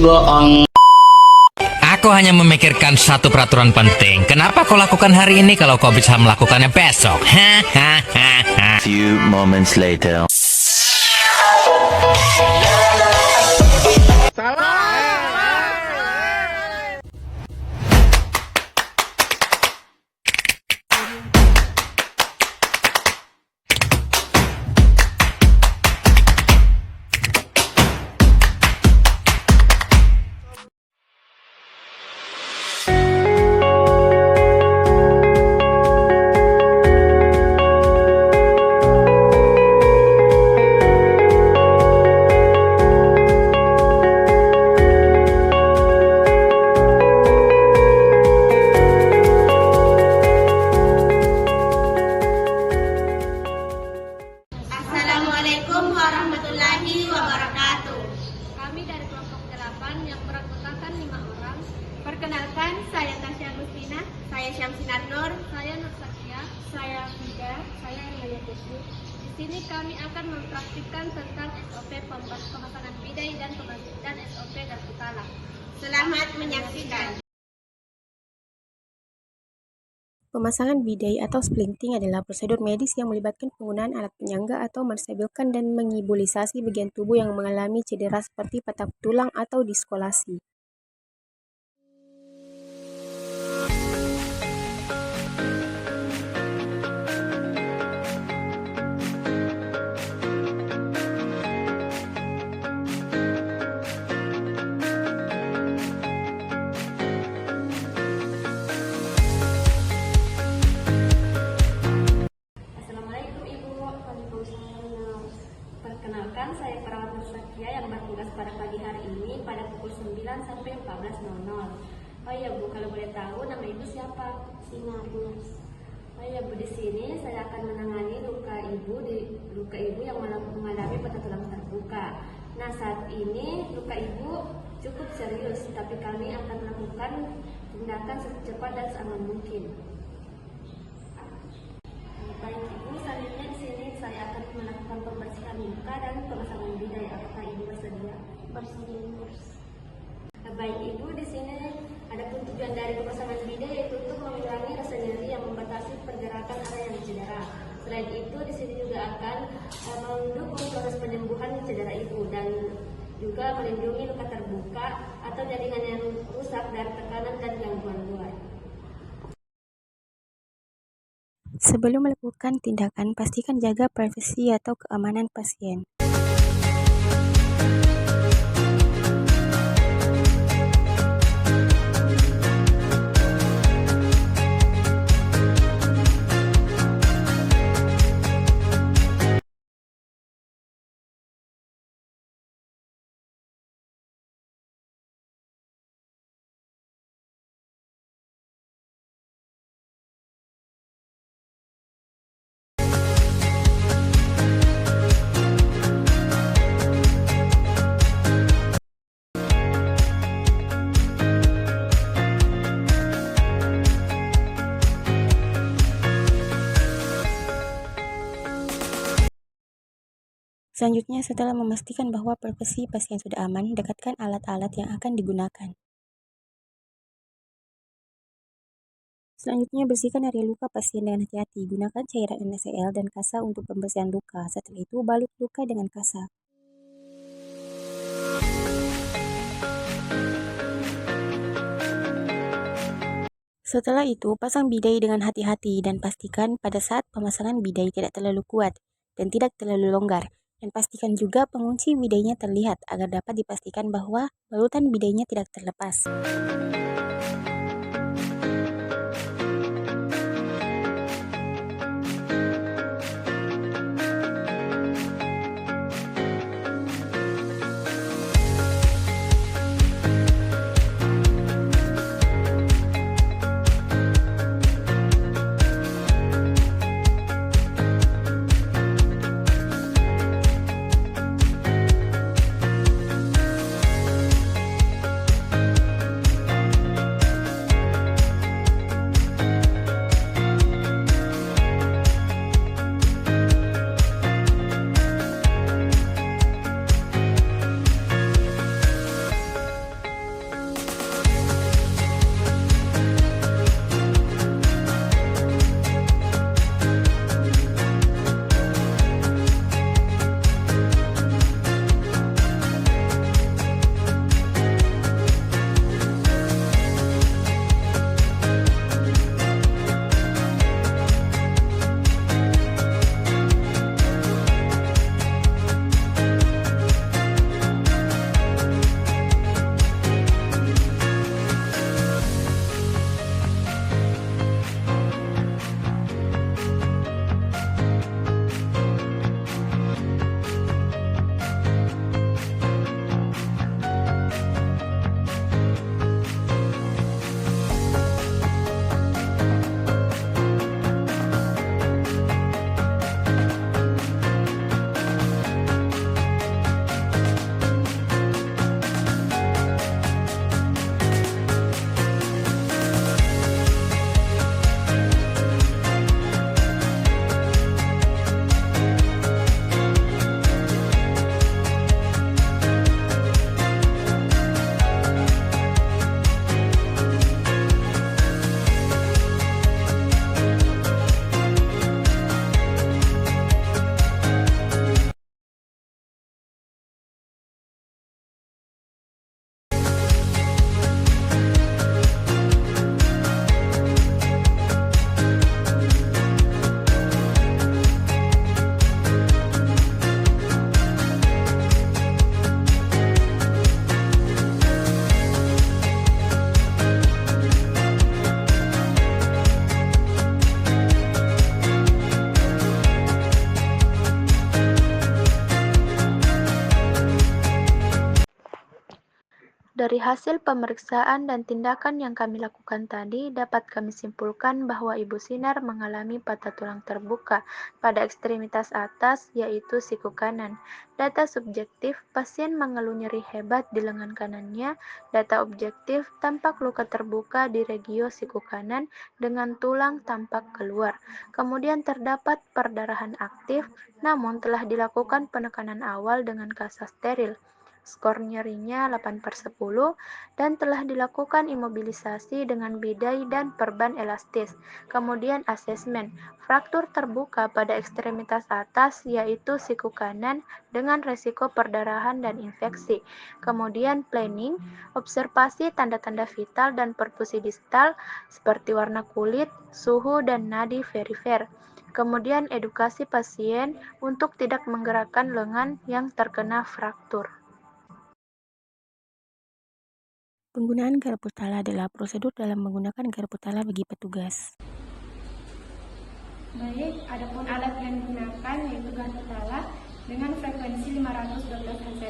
Aku hanya memikirkan satu peraturan penting. Kenapa kau lakukan hari ini kalau kau bisa melakukannya besok? Few moments later. Assalamualaikum warahmatullahi wabarakatuh. Kami dari kelompok 8 yang beranggotakan 5 orang. Perkenalkan, saya Tasya Agustina, Saya Syamsinar Nur. saya Nur Sakia, saya Vida, saya Emilia Desu. Di sini kami akan mempraktikkan tentang SOP pemasangan bidai dan SOP garpu kala. Selamat menyaksikan. Pemasangan bidai atau splinting adalah prosedur medis yang melibatkan penggunaan alat penyangga atau menstabilkan dan mengimunisasi bagian tubuh yang mengalami cedera seperti patah tulang atau diskolasi. Assalamualaikum Ibu, Waalaikumsalam. Perkenalkan, saya perawat Nur Sakia yang bertugas pada pagi hari ini pada pukul 9 sampai 14.00. Oh iya Bu, kalau boleh tahu nama Ibu siapa? Sinar Nurs. Oh iya Bu, di sini saya akan menangani luka Ibu yang mengalami patah tulang terbuka. Nah, saat ini luka Ibu cukup serius, tapi kami akan melakukan tindakan secepat dan seaman mungkin. Baik Ibu, selanjutnya di sini saya akan melakukan pembersihan luka dan pemasangan bidai. Apakah Ibu bersedia? Bersedia. Baik Ibu, di sini ada tujuan dari pemasangan bidai yaitu untuk mengurangi rasa nyeri yang membatasi pergerakan area yang cedera. Selain itu, di sini juga akan mendukung proses penyembuhan cedera Ibu dan juga melindungi luka terbuka atau jaringan yang rusak dari tekanan dan gangguan luar. Sebelum melakukan tindakan, pastikan jaga privasi atau keamanan pasien. Selanjutnya, setelah memastikan bahwa privasi pasien sudah aman, dekatkan alat-alat yang akan digunakan. Selanjutnya, bersihkan area luka pasien dengan hati-hati. Gunakan cairan NaCl dan kasa untuk pembersihan luka. Setelah itu, balut luka dengan kasa. Setelah itu, pasang bidai dengan hati-hati dan pastikan pada saat pemasangan bidai tidak terlalu kuat dan tidak terlalu longgar. Dan pastikan juga pengunci bidainya terlihat agar dapat dipastikan bahwa balutan bidainya tidak terlepas. Dari hasil pemeriksaan dan tindakan yang kami lakukan tadi, dapat kami simpulkan bahwa Ibu Sinar mengalami patah tulang terbuka pada ekstremitas atas, yaitu siku kanan. Data subjektif, pasien mengeluh nyeri hebat di lengan kanannya. Data objektif, tampak luka terbuka di regio siku kanan dengan tulang tampak keluar. Kemudian terdapat perdarahan aktif, namun telah dilakukan penekanan awal dengan kasa steril. Skor nyerinya 8/10 dan telah dilakukan imobilisasi dengan bidai dan perban elastis. Kemudian asesmen, fraktur terbuka pada ekstremitas atas yaitu siku kanan dengan resiko perdarahan dan infeksi. Kemudian planning, observasi tanda-tanda vital dan perfusi distal seperti warna kulit, suhu, dan nadi perifer. Kemudian edukasi pasien untuk tidak menggerakkan lengan yang terkena fraktur. Penggunaan garpu tala adalah prosedur dalam menggunakan garpu tala bagi petugas. Baik, adapun alat yang digunakan yaitu garpu tala dengan frekuensi 512 Hz.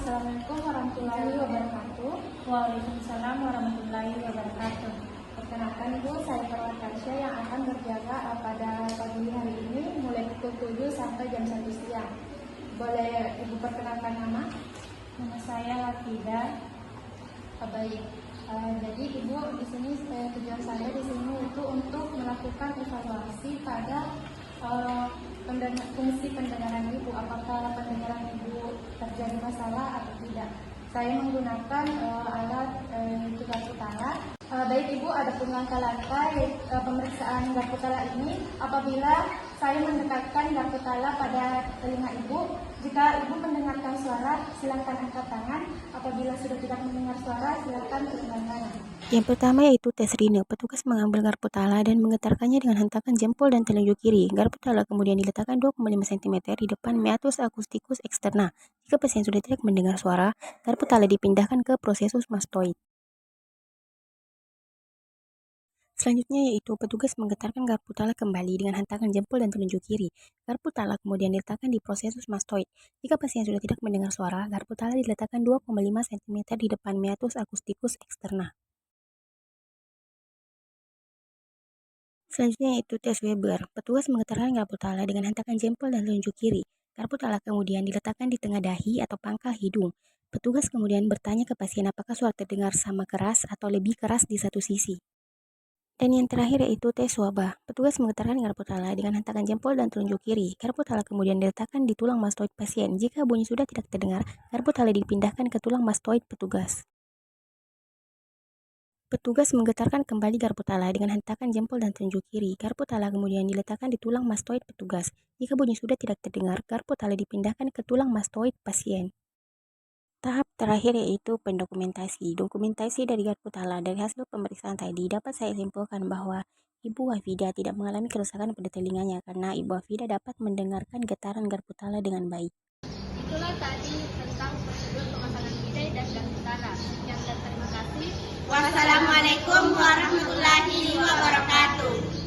Assalamualaikum warahmatullahi wabarakatuh. Waalaikumsalam warahmatullahi wabarakatuh. Perkenalkan Bu, saya perawat Tasya yang akan berjaga pada pagi hari ini mulai pukul 7 sampai jam 1 siang. Boleh Ibu perkenalkan nama? Nama saya Lafida. Baik. Jadi Ibu di sini tujuan saya di sini itu untuk melakukan evaluasi pada fungsi pendengaran Ibu, apakah pendengaran Ibu terjadi masalah atau tidak. Saya menggunakan alat itu garpu tala. Baik Ibu, ada pun langkah-langkah pemeriksaan garpu tala ini. Apabila saya mendekatkan garpu tala pada telinga Ibu, jika Ibu mendengarkan suara, silakan angkat tangan. Apabila sudah tidak mendengar suara, silakan turunkan tangan. Yang pertama yaitu tes rine. Petugas mengambil garpu tala dan menggetarkannya dengan hentakan jempol dan telunjuk kiri. Garpu tala kemudian diletakkan 2,5 cm di depan meatus acusticus externa. Jika pasien sudah tidak mendengar suara, garpu tala dipindahkan ke prosesus mastoid. Selanjutnya yaitu petugas menggetarkan garpu tala kembali dengan hentakan jempol dan telunjuk kiri. Garpu tala kemudian diletakkan di prosesus mastoid. Jika pasien sudah tidak mendengar suara, garpu tala diletakkan 2,5 cm di depan meatus acusticus externa. Selanjutnya yaitu tes Weber. Petugas menggetarkan garpu tala dengan hentakan jempol dan telunjuk kiri. Garpu tala kemudian diletakkan di tengah dahi atau pangkal hidung. Petugas kemudian bertanya ke pasien apakah suara terdengar sama keras atau lebih keras di satu sisi. Dan yang terakhir yaitu tes swabah. Petugas menggetarkan garpu tala dengan hentakan jempol dan telunjuk kiri. Garpu tala kemudian diletakkan di tulang mastoid pasien. Jika bunyi sudah tidak terdengar, garpu tala dipindahkan ke tulang mastoid petugas. Petugas menggetarkan kembali garpu tala dengan hentakan jempol dan telunjuk kiri. Garpu tala kemudian diletakkan di tulang mastoid petugas. Jika bunyi sudah tidak terdengar, garpu tala dipindahkan ke tulang mastoid pasien. Tahap terakhir yaitu pendokumentasi. Dokumentasi dari garpu tala. Dari hasil pemeriksaan tadi dapat saya simpulkan bahwa Ibu Wafida tidak mengalami kerusakan pada telinganya karena Ibu Wafida dapat mendengarkan getaran garpu tala dengan baik. Itulah tadi tentang prosedur pemasangan bidai dan garpu tala. Terima kasih. Wassalamualaikum warahmatullahi wabarakatuh.